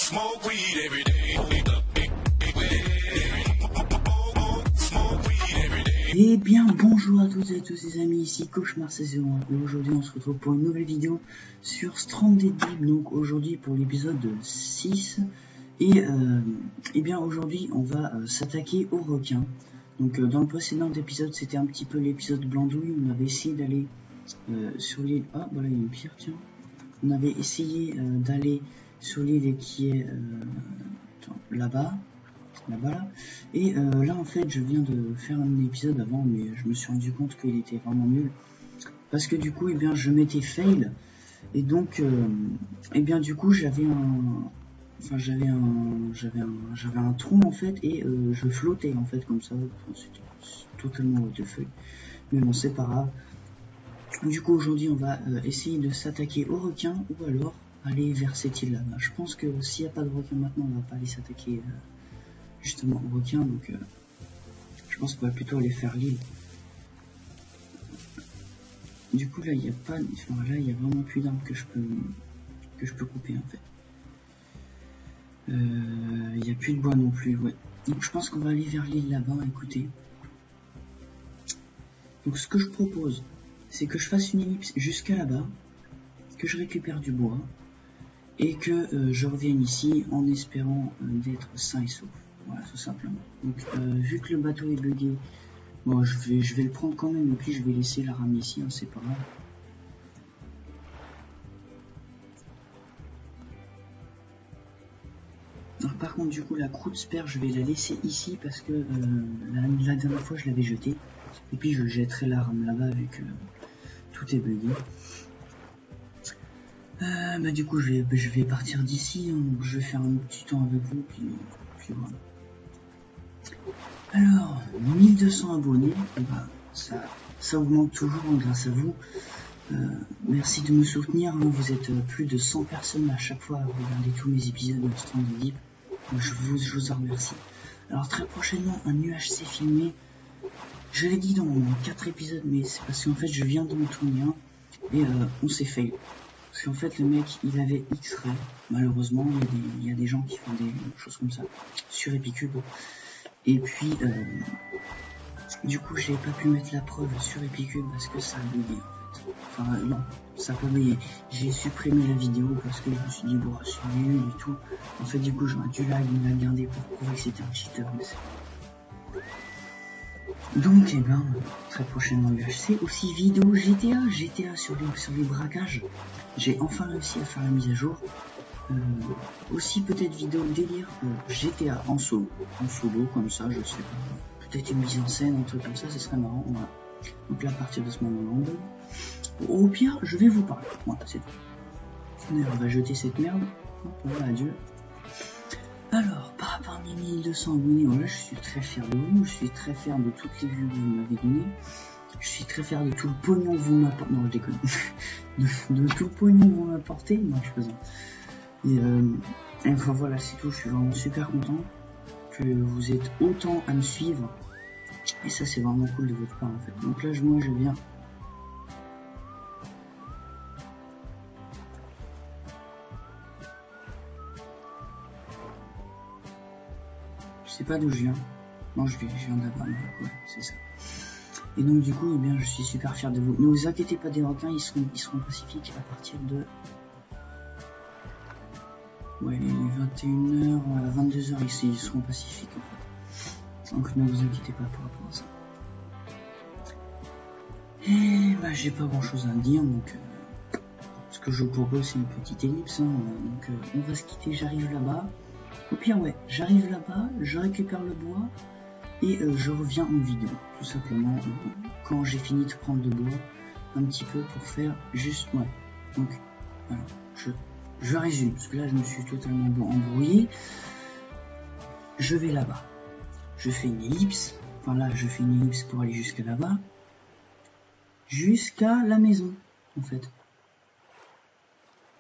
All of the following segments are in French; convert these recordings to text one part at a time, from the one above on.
Smoke weed every day. Eh bien bonjour à toutes et à tous les amis, ici Cauchemar 1601 et aujourd'hui on se retrouve pour une nouvelle vidéo sur Stranded Deep. Donc aujourd'hui pour l'épisode 6 et bien aujourd'hui on va s'attaquer aux requins. Donc dans le précédent épisode c'était un petit peu l'épisode Glandouille, on avait essayé d'aller sur l'île, ah voilà il y a une pierre tiens, on avait essayé d'aller sur l'île qui est là-bas. Là. Et là en fait je viens de faire un épisode avant mais je me suis rendu compte qu'il était vraiment nul parce que du coup je m'étais fail et donc du coup j'avais un trou en fait et je flottais en fait comme ça, c'était totalement what the fuck, mais bon c'est pas grave. Du coup aujourd'hui on va essayer de s'attaquer aux requins ou alors aller vers cette île là. Je pense que s'il n'y a pas de requins maintenant on va pas aller s'attaquer justement aux requins, donc je pense qu'on va plutôt aller faire l'île. Du coup là il n'y a pas, enfin, là il y a vraiment plus d'arbres que je peux couper en fait. Il n'y a plus de bois non plus, ouais. Donc je pense qu'on va aller vers l'île là-bas, écoutez. Donc ce que je propose, c'est que je fasse une ellipse jusqu'à là-bas, que je récupère du bois et que je revienne ici en espérant d'être sain et sauf. Voilà, tout simplement. Donc vu que le bateau est bugué, bon, je vais le prendre quand même et puis je vais laisser la rame ici, hein, c'est pas grave. Alors, par contre du coup la croûte spare je vais la laisser ici parce que la dernière fois je l'avais jetée et puis je jetterai la rame là-bas vu que tout est bugué. Du coup je vais partir d'ici, hein, donc je vais faire un petit temps avec vous puis voilà. Alors, 1200 abonnés, ça augmente toujours hein, grâce à vous. Merci de me soutenir, hein, vous êtes plus de 100 personnes à chaque fois à regarder tous mes épisodes de Stranded Deep. Je vous en remercie. Alors très prochainement un UHC filmé. Je l'ai dit dans 4 épisodes, mais c'est parce qu'en fait je viens d'en tourner un et on s'est fail. Parce qu'en fait le mec il avait X-Ray, malheureusement il y a des gens qui font des choses comme ça sur Epicube. Et puis du coup j'ai pas pu mettre la preuve sur Epicube parce que ça a bugué en fait. Enfin non, ça a pas bugué. J'ai supprimé la vidéo parce que je me suis dit bon c'est nul et tout. En fait du coup j'aurais dû la garder pour prouver que c'était un cheater. Donc très prochainement UHC, aussi vidéo GTA sur les braquages. J'ai enfin réussi à faire la mise à jour. Aussi peut-être vidéo délire GTA en solo comme ça, je sais pas, peut-être une mise en scène, un truc comme ça, ce serait marrant. Voilà. Donc là à partir de ce moment là au pire je vais vous parler, voilà c'est tout. On va jeter cette merde, voilà, adieu. Alors par rapport à mes 1200 abonnés, voilà, je suis très fier de vous, je suis très fier de toutes les vues que vous m'avez données, je suis très fier de tout le pognon que vous m'apportez, non je déconne, de tout le pognon que vous m'apportez, non je plaisante. Et enfin voilà c'est tout, je suis vraiment super content que vous êtes autant à me suivre et ça c'est vraiment cool de votre part en fait. Donc là moi je viens je sais pas d'où je viens, non je viens d'Aban, ouais c'est ça. Et donc du coup je suis super fier de vous. Ne vous inquiétez pas des requins, ils seront pacifiques à partir de ouais, les 21h à 22h ici, ils seront pacifiques en fait. Donc ne vous inquiétez pas par rapport à ça. Et j'ai pas grand chose à dire, donc ce que je vous propose c'est une petite ellipse, hein, donc on va se quitter, j'arrive là-bas. Au pire ouais, j'arrive là-bas, je récupère le bois et je reviens en vidéo, tout simplement, quand j'ai fini de prendre le bois, un petit peu pour faire juste, ouais, donc voilà, je résume, parce que là je me suis totalement embrouillé. Je vais là-bas, je fais une ellipse, enfin là je fais une ellipse pour aller jusqu'à là-bas, jusqu'à la maison en fait.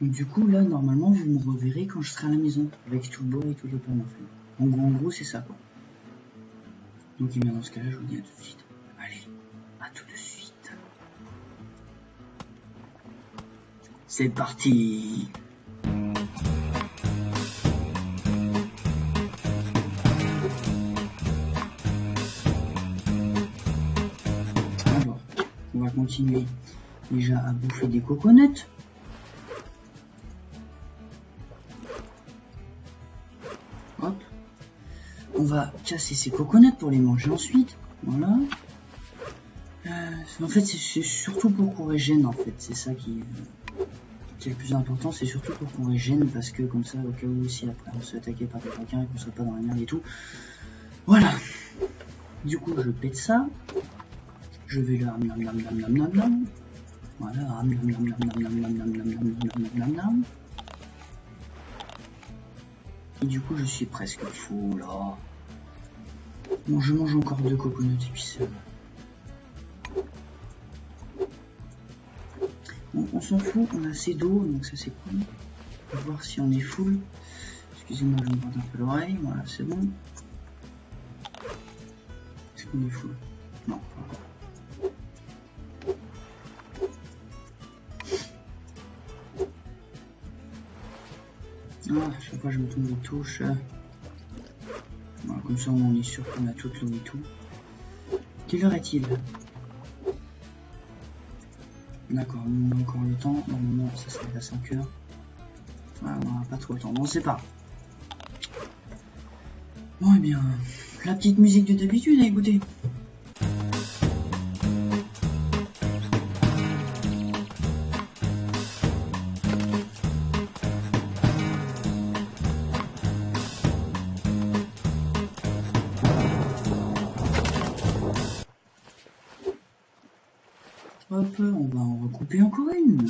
Donc du coup là normalement vous me reverrez quand je serai à la maison, avec tout le bois et tout le plan en fait. En gros c'est ça quoi. Donc bien dans ce cas là je vous dis à tout de suite. Allez, à tout de suite. C'est parti. continuer déjà à bouffer des coconuts. Hop. On va casser ces coconuts pour les manger ensuite. Voilà. En fait, c'est surtout pour qu'on régène, en fait. C'est ça qui est le plus important. C'est surtout pour qu'on régène, parce que comme ça, au cas où, si après on se fait attaquer par des requins et qu'on soit pas dans la merde et tout. Voilà. Du coup, je pète ça. Je vais là. Voilà. Et du coup, je suis presque fou, là. Bon, je mange encore 2 coconuts et puis c'est... Bon, on s'en fout, on a assez d'eau, donc ça c'est cool. On va voir si on est full. Excusez-moi, je me gratte un peu l'oreille. Voilà, c'est bon. Est-ce qu'on est full? Non, pas encore. Ah, à chaque fois je me trompe de touche. Voilà, comme ça on est sûr qu'on a toute l'eau et tout. Quelle heure est-il? D'accord, on a encore le temps. Normalement ça serait à 5 heures. Voilà, on n'a pas trop le temps. Bon, c'est pas. Bon, et bien, la petite musique de d'habitude à écouter. Hop, on va en recouper encore une.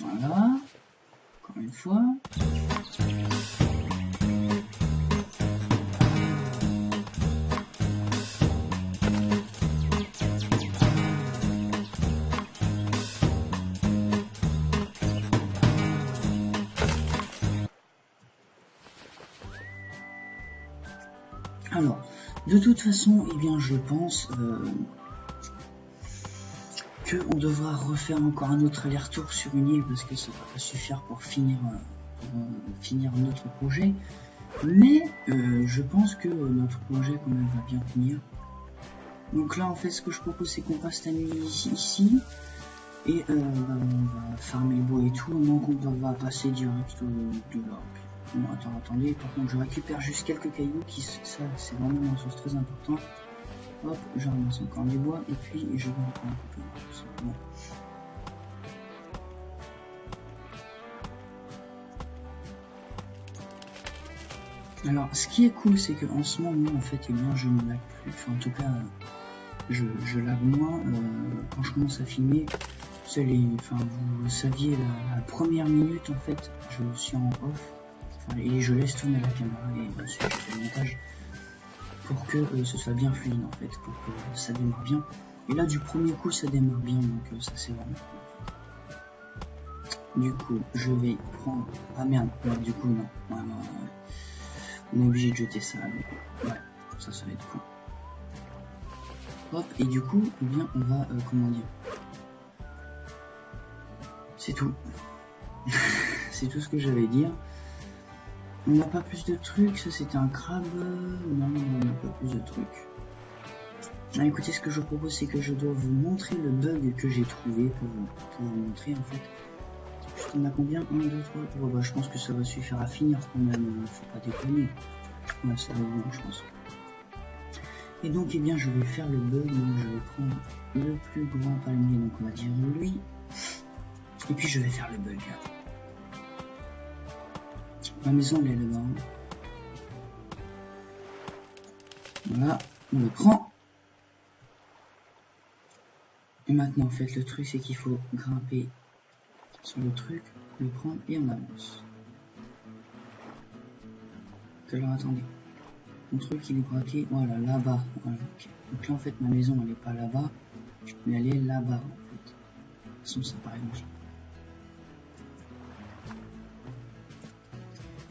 Voilà, encore une fois. Alors, de toute façon, eh bien, je pense qu'on devra refaire encore un autre aller-retour sur une île parce que ça va pas suffire pour finir notre projet. Mais je pense que notre projet quand même va bien finir. Donc là, en fait, ce que je propose, c'est qu'on passe la nuit ici et on va farmer le bois et tout. Donc on va passer direct de là. Bon, attendez, par contre je récupère juste quelques cailloux, ça c'est vraiment une chose très importante. Hop, je ramasse encore du bois et puis je vais encore un peu tout simplement. Alors ce qui est cool, c'est qu'en ce moment en fait, eh bien, je ne lag plus, enfin en tout cas je lag moins quand je commence à filmer. Vous le saviez, la première minute en fait, je suis en off. Et je laisse tourner la caméra et ensuite je fais le montage pour que ce soit bien fluide en fait, pour que ça démarre bien. Et là du premier coup ça démarre bien, donc ça c'est vraiment cool. Du coup je vais prendre... Ah merde, du coup non. Ouais, on est obligé de jeter ça. Donc, ouais, ça va être cool. Hop, et du coup, eh bien on va, comment dire... C'est tout. C'est tout ce que j'avais à dire. On n'a pas plus de trucs, ça c'était un crabe. Non, on n'a pas plus de trucs. Ah, écoutez, ce que je propose, c'est que je dois vous montrer le bug que j'ai trouvé pour vous montrer en fait. On a combien? 1, 2, 3. Oh, bah, je pense que ça va suffire à finir quand même, faut pas déconner. Ouais, ça va bien, je pense. Et donc, eh bien, je vais faire le bug. Donc, je vais prendre le plus grand palmier, donc on va dire lui. Et puis, je vais faire le bug. Ma maison elle est là-bas. Voilà, on le prend. Et maintenant en fait le truc c'est qu'il faut grimper sur le truc, le prendre et on avance. Alors attendez. Mon truc il est braqué, voilà, là-bas. Voilà, okay. Donc là en fait ma maison elle est pas là-bas, mais elle est là-bas en fait. De toute façon ça paraît logique.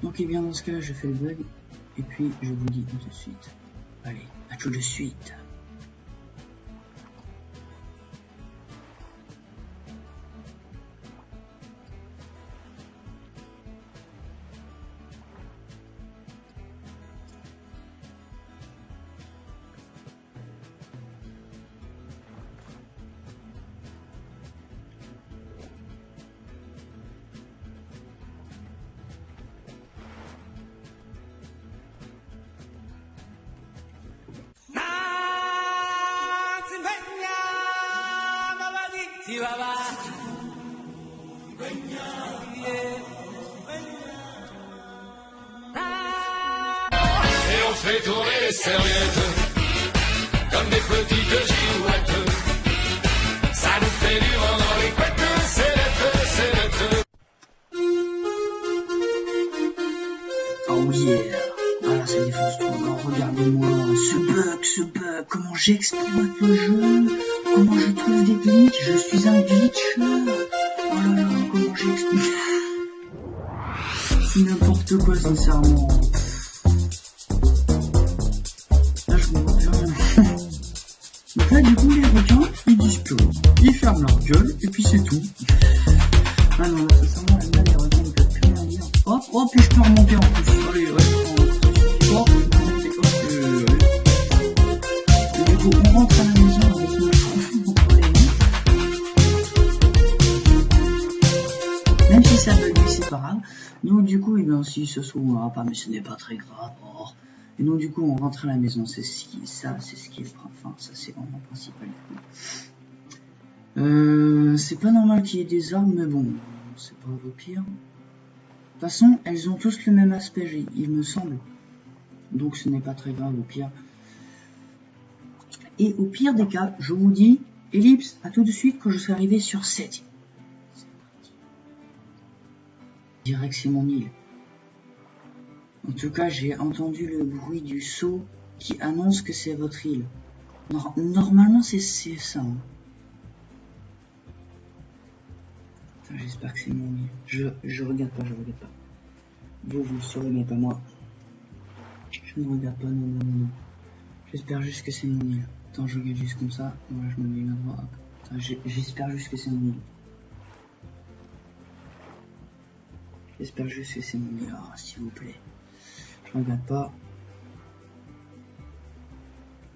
Donc et bien dans ce cas je fais le bug et puis je vous dis tout de suite. Allez, à tout de suite. Et on fait tourner les serviettes comme des petites girouettes. Ça nous fait du vent dans les couettes, c'est l'être. Oh yeah. Voilà, ça défonce tout. Alors regardez-moi, ce bug, comment j'exploite le jeu, comment je trouve des glitches, je suis un glitcher. Oh là là, comment j'exploite. C'est n'importe quoi, sincèrement. Là, je comprends plus rien. Donc là, du coup, les requins, ils disent plus rien. Ils ferment leur gueule, et puis c'est tout. Ah non, là, sincèrement, là, les requins, ils peuvent plus rien dire. Hop, hop, puis je peux remonter en plus. Allez, ouais, hop, et du coup, on rentre à la maison avec notre enfant contre les mains. Même si ça bug, c'est pas grave. Donc du coup, eh bien, si ça se trouvera pas, mais ce n'est pas très grave. Oh. Et donc du coup, on rentre à la maison. C'est ce qui est, enfin, ça c'est vraiment principal. C'est pas normal qu'il y ait des armes, mais bon, c'est pas au pire. De toute façon, elles ont tous le même aspect, il me semble. Donc ce n'est pas très grave au pire. Et au pire des cas, je vous dis, Ellipse, à tout de suite quand je serai arrivé sur 7. Je dirais que c'est mon île. En tout cas, j'ai entendu le bruit du seau qui annonce que c'est votre île. Normalement, c'est ça. Hein. J'espère que c'est mon île. Je regarde pas. Vous le saurez, mais pas moi. Je ne regarde pas, non. J'espère juste que c'est mon île. Attends, je regarde juste comme ça. Voilà, je me mets à droite. J'espère juste que c'est mon île. J'espère juste que c'est mon île. Ah, s'il vous plaît. Je regarde pas.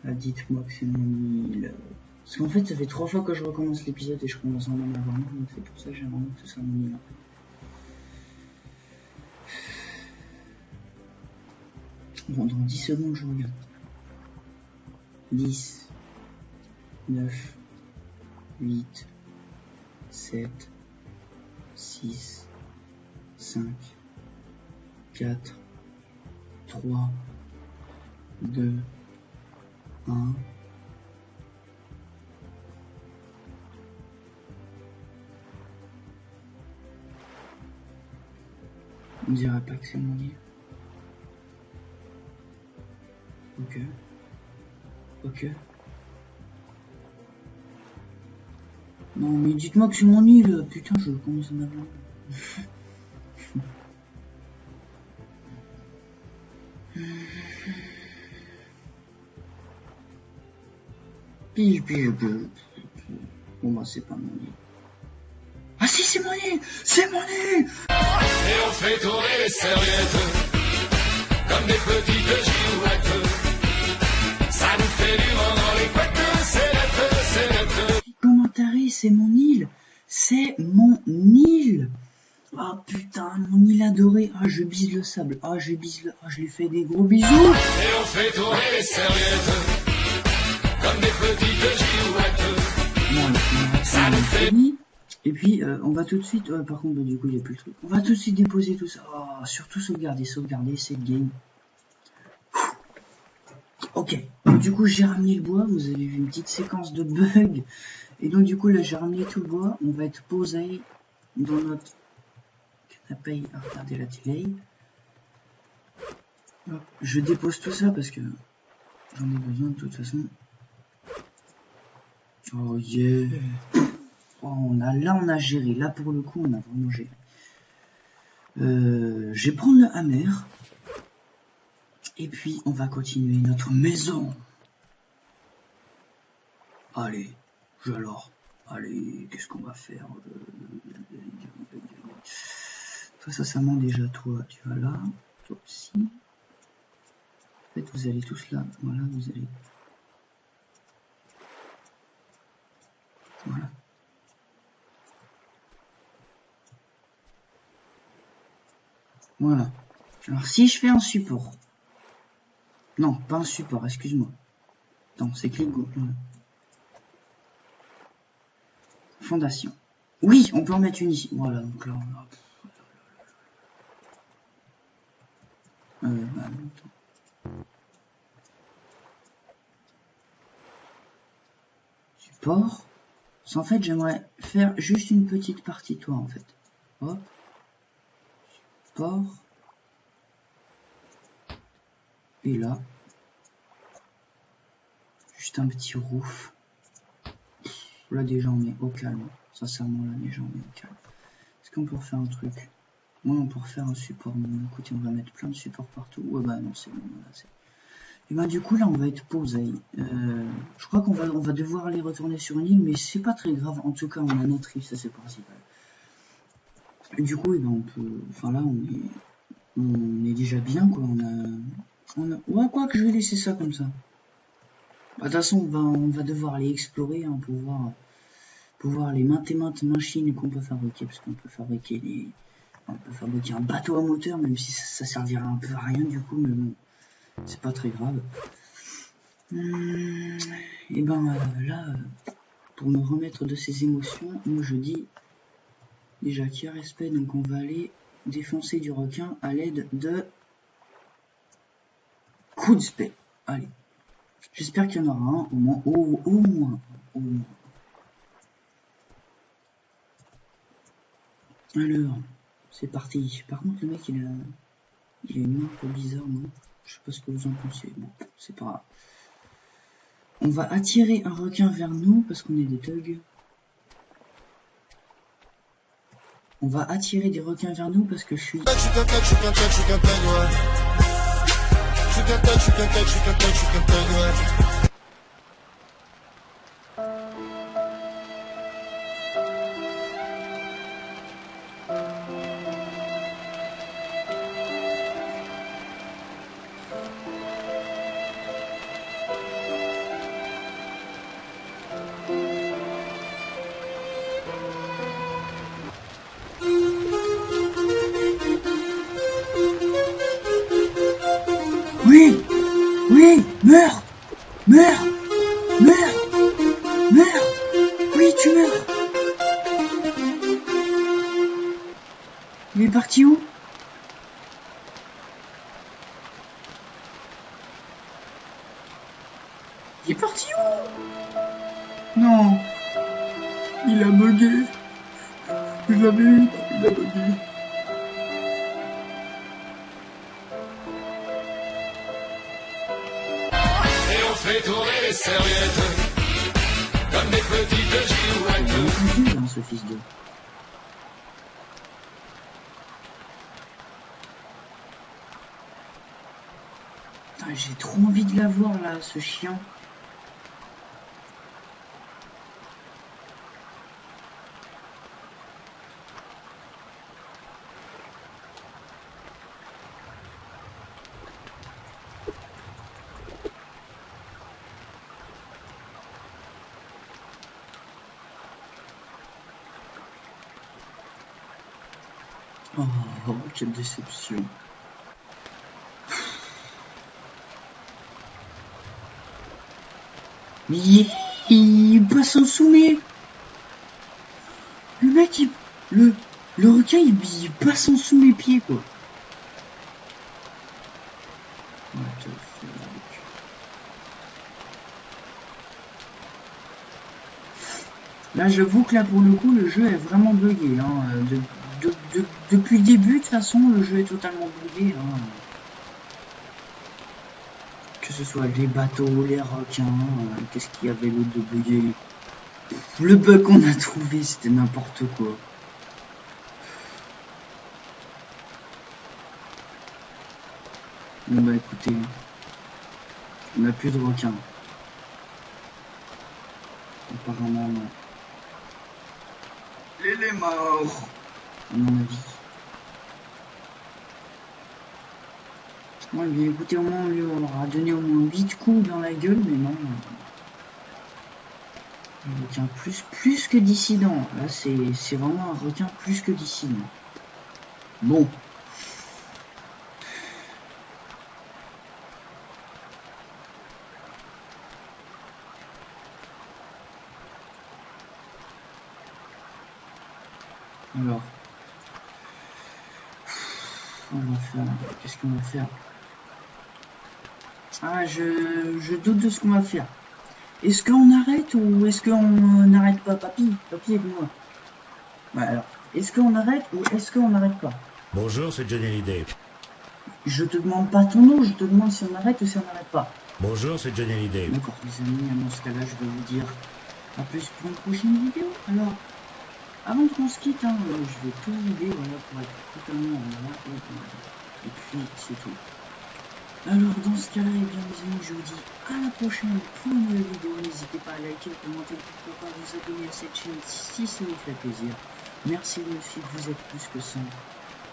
Ah, dites-moi que c'est mon île. Parce qu'en fait, ça fait 3 fois que je recommence l'épisode et je commence à en avoir marre. Donc c'est pour ça que j'aimerais vraiment que ce soit mon île. Bon, dans 10 secondes, je regarde. 10, 9, 8, 7, 6, 5, 4, 3, 2, 1. On dirait pas que c'est mon île. Ok. Non mais dites-moi que c'est mon île, putain je commence à en avoir. Pige. Bon bah c'est pas mon île. Ah si c'est mon île. Et on fait tourner les serviettes comme des petites girouettes. Ça nous fait du vent dans les couettes, c'est l'être. Commentary, c'est mon île. Ah putain, mon île adorée. Ah je bise le sable. Ah je lui fais des gros bisous. Et on fait tourner les serviettes comme des petites girouettes. Non, ça nous fait. Et puis on va tout de suite. Par contre, du coup il n'y a plus le truc. On va tout de suite déposer tout ça. Oh, surtout sauvegarder cette game. Ok, donc du coup j'ai ramené le bois, vous avez vu une petite séquence de bugs. Et donc du coup là j'ai ramené tout le bois, on va être posé dans notre canapé à regarder la télé. Hop, je dépose tout ça parce que j'en ai besoin de toute façon. Oh yeah. Oh, on a géré, là pour le coup on a vraiment géré. Je vais prendre le hammer. Et puis, on va continuer notre maison. Allez, qu'est-ce qu'on va faire? Toi, ça ment déjà, toi, tu vas là. Toi aussi. En fait, vous allez tous là. Voilà, vous allez. Voilà. Voilà. Alors, si je fais un support. Non, pas un support, excuse-moi. Non, c'est clic gauche. Fondation. Oui, on peut en mettre une ici. Voilà, donc là, on a... Support. En fait, j'aimerais faire juste une petite partie toi, en fait. Hop. Support. Et là. Juste un petit roof. Là, déjà, on est au calme. Sincèrement, là, déjà, on est au calme. Est-ce qu'on peut refaire un truc? Ouais, on peut refaire un support. Bon, écoutez, on va mettre plein de supports partout. Ouais, bah non, c'est bon. Là, et bah, du coup, là, on va être posé. Je crois qu'on va devoir aller retourner sur une île, mais c'est pas très grave. En tout cas, on a notre île, ça c'est le principal. Et du coup, et ben, on peut... Enfin, là, on est déjà bien, quoi. Ouais, quoi que je vais laisser ça comme ça. Bah, de toute façon, on va devoir aller explorer, hein, pour voir les maintes et maintes machines qu'on peut fabriquer, parce qu'on peut fabriquer on peut fabriquer un bateau à moteur, même si ça servira un peu à rien du coup, mais bon, c'est pas très grave. Et ben là, pour me remettre de ces émotions, moi je dis déjà qu'il y a respect, donc on va aller défoncer du requin à l'aide de coup de spé. Allez, j'espère qu'il y en aura un, au moins, au moins. Alors, c'est parti. Par contre, le mec, il a une main un peu bizarre, non? Je sais pas ce que vous en pensez. Bon, c'est pas grave. On va attirer un requin vers nous parce qu'on est des thugs. On va attirer des requins vers nous parce que je suis... Oui! Oui! Meurs! Meurs! Meurs! Meurs! Oui, tu meurs! Il est parti où? Il est parti où? Non! Il a bugué! Je l'avais eu! Il a bugué! Fait tourner les serviettes comme des petites girouettes. Il est dans ce fils de... J'ai trop envie de l'avoir là, ce chien. Oh, quelle déception. Mais il passe en dessous, mais... Le mec, le requin, il passe en dessous mes pieds, quoi. Là, j'avoue que là, pour le coup, le jeu est vraiment bugué. Hein. Depuis le début, de toute façon, le jeu est totalement bugué. Hein. Que ce soit les bateaux, les requins, qu'est-ce qu'il y avait l'autre de bugué? Le bug qu'on a trouvé, c'était n'importe quoi. Bon bah écoutez, on n'a plus de requins. Apparemment non. Il est mort, à mon avis. Ouais, bien écoutez, au moins on lui aura donné au moins 8 coups dans la gueule, mais non. Un requin plus que dissident. Là, c'est vraiment un requin plus que dissident. Bon. Alors, on va faire... Qu'est-ce qu'on va faire? Ah, je doute de ce qu'on va faire. Est-ce qu'on arrête ou est-ce qu'on n'arrête pas? Papy, aide-moi. Ouais, alors, est-ce qu'on arrête ou est-ce qu'on n'arrête pas? Bonjour, c'est Johnny Hallyday. Je te demande pas ton nom, je te demande si on arrête ou si on n'arrête pas. Bonjour, c'est Johnny Hallyday. D'accord, les amis, dans ce cas-là, je vais vous dire à plus pour une prochaine vidéo. Alors, avant qu'on se quitte, hein, je vais tout vider, voilà, pour être totalement là, et puis c'est tout. Alors, dans ce cas-là, eh bien, les amis, je vous dis à la prochaine pour une nouvelle vidéo. N'hésitez pas à liker, commenter, pourquoi pas vous abonner à cette chaîne si ça vous fait plaisir. Merci de me suivre, vous êtes plus que 100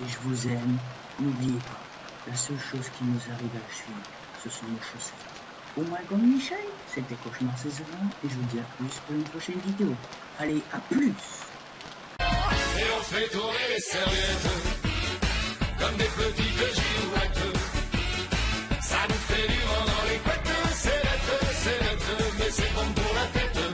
et je vous aime. N'oubliez pas, la seule chose qui nous arrive à suivre, ce sont nos chaussettes. Au moins comme Michel, c'était Cauchemar Saison 1 et je vous dis à plus pour une prochaine vidéo. Allez, à plus! Et on fait tourner les serviettes comme des petites girouettes.